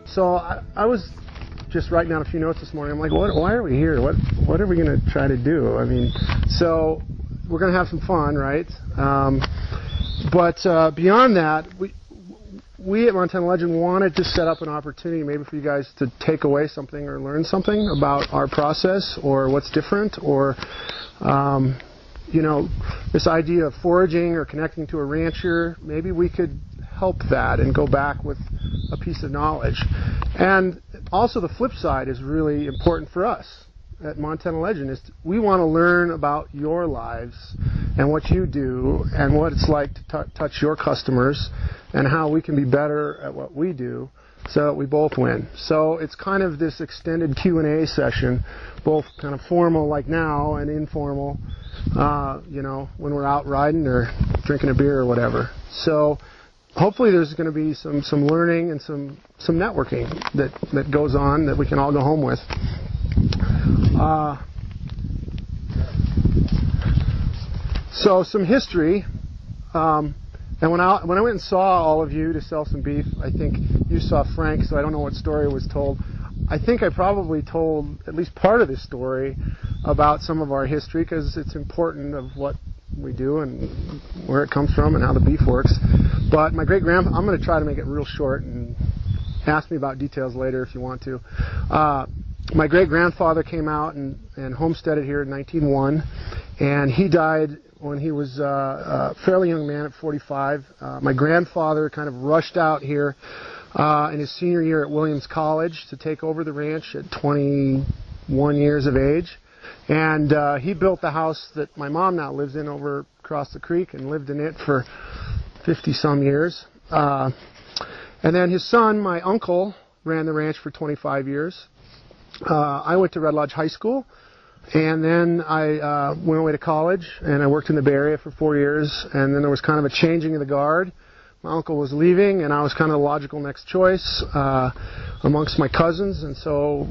So I was just writing down a few notes this morning. I'm like, why are we here? What are we going to try to do? I mean, so we're going to have some fun, right? But beyond that, we at Montana Legend wanted to set up an opportunity maybe for you guys to take away something or learn something about our process or what's different, or you know, this idea of foraging or connecting to a rancher. Maybe we could help that and go back with a piece of knowledge. And also the flip side is really important for us at Montana Legend, is we want to learn about your lives and what you do and what it's like to touch your customers and how we can be better at what we do so that we both win. So it's kind of this extended Q&A session, both kind of formal like now and informal, you know, when we're out riding or drinking a beer or whatever. So hopefully there's going to be some learning and some networking that goes on that we can all go home with. So some history. And when I went and saw all of you to sell some beef, I think you saw Frank, so I don't know what story was told. I think I probably told at least part of this story about some of our history, because it's important of what we do and where it comes from and how the beef works. But my great-grandpa, I'm going to try to make it real short, and ask me about details later if you want to. My great-grandfather came out and homesteaded here in 1901, and he died when he was a fairly young man at 45. My grandfather kind of rushed out here in his senior year at Williams College to take over the ranch at 21 years of age. And he built the house that my mom now lives in over across the creek, and lived in it for 50-some years. And then his son, my uncle, ran the ranch for 25 years. I went to Red Lodge High School, and then I went away to college, and I worked in the Bay Area for 4 years, and then there was kind of a changing of the guard. My uncle was leaving, and I was kind of the logical next choice amongst my cousins, and so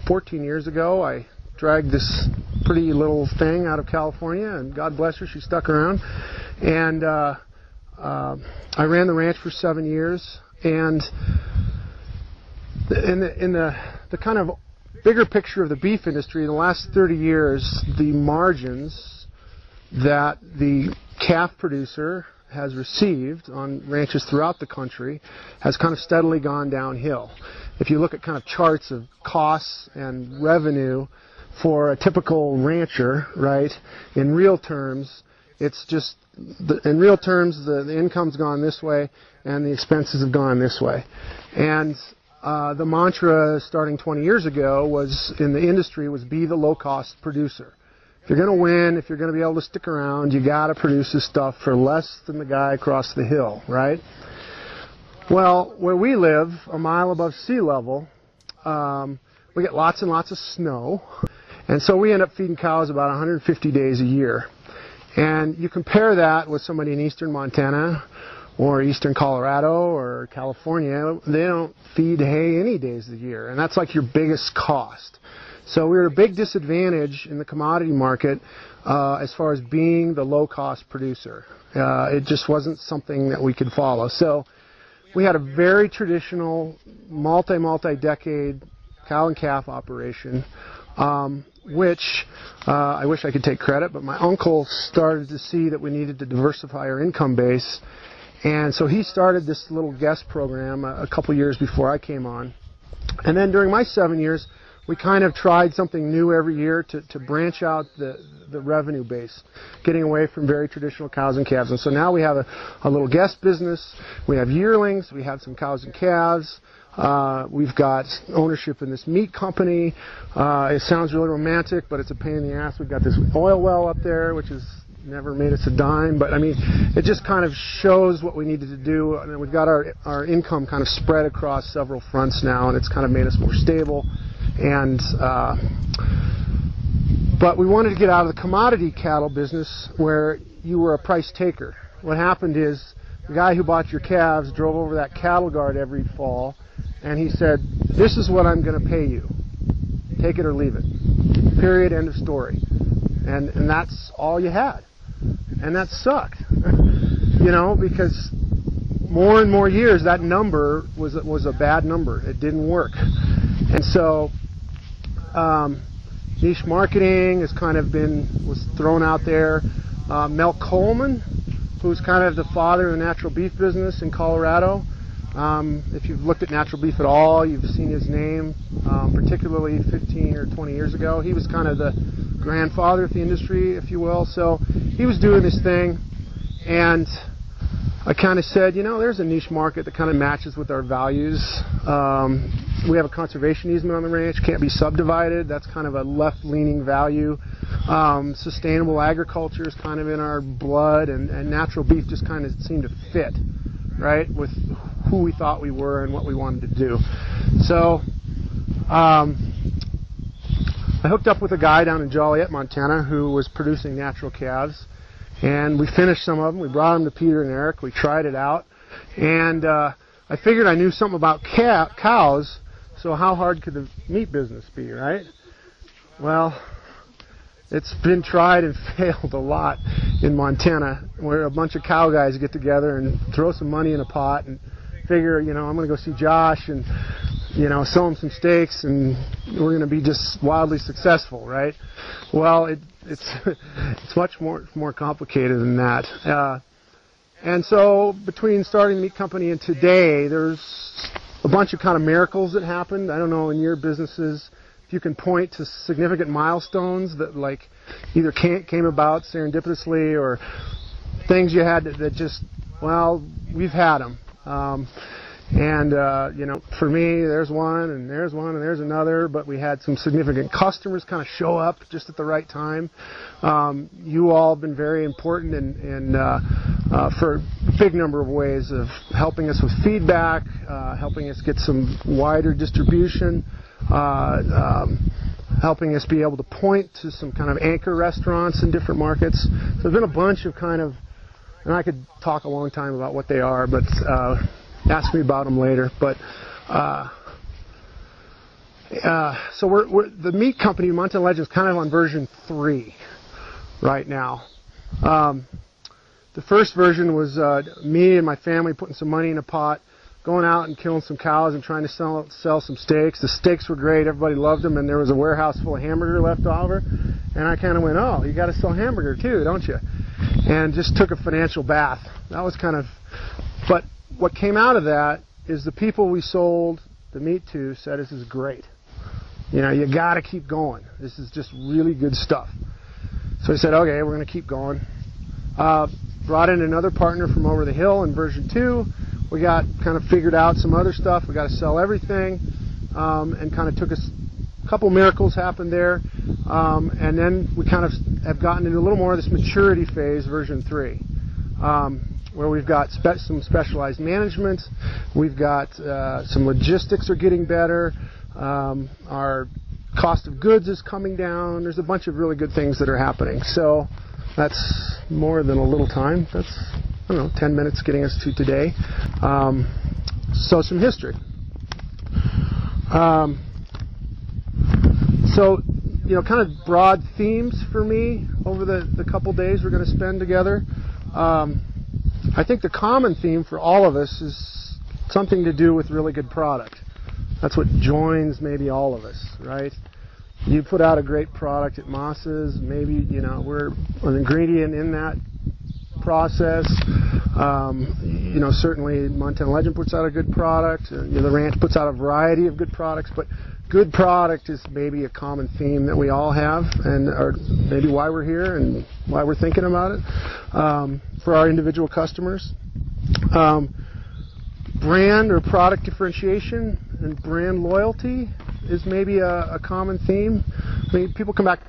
14 years ago I dragged this pretty little thing out of California, and God bless her, she stuck around, and I ran the ranch for 7 years, and in the kind of bigger picture of the beef industry, in the last 30 years, the margins that the calf producer has received on ranches throughout the country has kind of steadily gone downhill. If you look at kind of charts of costs and revenue for a typical rancher, right, in real terms, it's just, in real terms, the income's gone this way and the expenses have gone this way. And the mantra starting 20 years ago was, in the industry, was be the low-cost producer. If you're going to win, if you're going to be able to stick around, you got to produce this stuff for less than the guy across the hill, right? Well, where we live, a mile above sea level, we get lots and lots of snow, and so we end up feeding cows about 150 days a year. And you compare that with somebody in eastern Montana or eastern Colorado or California, they don't feed hay any days of the year, and that's like your biggest cost. So we're at a big disadvantage in the commodity market as far as being the low-cost producer. It just wasn't something that we could follow. So we had a very traditional, multi-decade cow and calf operation, which I wish I could take credit, but my uncle started to see that we needed to diversify our income base. And so he started this little guest program a couple years before I came on. And then during my 7 years, we kind of tried something new every year to branch out the revenue base, getting away from very traditional cows and calves. And so now we have a little guest business. We have yearlings. We have some cows and calves. We've got ownership in this meat company. It sounds really romantic, but it's a pain in the ass. We've got this oil well up there, which has never made us a dime. But, I mean, it just kind of shows what we needed to do. I mean, we've got our income kind of spread across several fronts now, and it's kind of made us more stable. And but we wanted to get out of the commodity cattle business where you were a price taker. What happened is the guy who bought your calves drove over that cattle guard every fall, and he said, "This is what I'm going to pay you. Take it or leave it. Period. End of story." And that's all you had. And that sucked. you know, because more and more years that number was a bad number. It didn't work. And so niche marketing has kind of was thrown out there. Mel Coleman, who's kind of the father of the natural beef business in Colorado. If you've looked at natural beef at all, you've seen his name, particularly 15 or 20 years ago. He was kind of the grandfather of the industry, if you will. So he was doing this thing, and I kind of said, you know, there's a niche market that kind of matches with our values. We have a conservation easement on the ranch, can't be subdivided. That's kind of a left-leaning value. Sustainable agriculture is kind of in our blood, and natural beef just kind of seemed to fit, right, with who we thought we were and what we wanted to do. So I hooked up with a guy down in Joliet, Montana, who was producing natural calves. And we finished some of them. We brought them to Peter and Eric. We tried it out. And I figured I knew something about cows, so how hard could the meat business be, right? Well, it's been tried and failed a lot in Montana, where a bunch of cow guys get together and throw some money in a pot and figure, you know, I'm going to go see Josh and, you know, sell him some steaks and we're going to be just wildly successful, right? Well, it's much more complicated than that. And so between starting the meat company and today, there's a bunch of kind of miracles that happened. I don't know in your businesses if you can point to significant milestones that like either came about serendipitously or things you had that just, well, we've had them. You know, for me, there's one, and there's one, and there's another, but we had some significant customers kind of show up just at the right time. You all have been very important for a big number of ways of helping us with feedback, helping us get some wider distribution, helping us be able to point to some kind of anchor restaurants in different markets. So there's been a bunch of kind of, and I could talk a long time about what they are, but ask me about them later. But so we're the meat company, Montana Legend, is kind of on version 3 right now. The first version was me and my family putting some money in a pot, going out and killing some cows and trying to sell some steaks. The steaks were great. Everybody loved them, and there was a warehouse full of hamburger left over. And I kind of went, oh, you got to sell hamburger too, don't you? And just took a financial bath. That was kind of, but what came out of that is the people we sold the meat to said, this is great. You know, you got to keep going. This is just really good stuff. So I said, okay, we're going to keep going. Brought in another partner from over the hill in version 2. We got kind of figured out some other stuff. We got to sell everything, and kind of took us a couple miracles happened there, and then we kind of have gotten into a little more of this maturity phase, version 3, where we've got some specialized management. We've got some logistics are getting better. Our cost of goods is coming down. There's a bunch of really good things that are happening. So that's more than a little time. That's, I don't know, 10 minutes getting us to today. So some history. So, you know, kind of broad themes for me over the couple days we're going to spend together. I think the common theme for all of us is something to do with really good product. That's what joins maybe all of us, right? You put out a great product at Moss's, maybe, you know, we're an ingredient in that process. You know, certainly Montana Legend puts out a good product. You know, the ranch puts out a variety of good products, but good product is maybe a common theme that we all have, and or maybe why we're here and why we're thinking about it for our individual customers. Brand or product differentiation and brand loyalty is maybe a common theme. I mean, people come back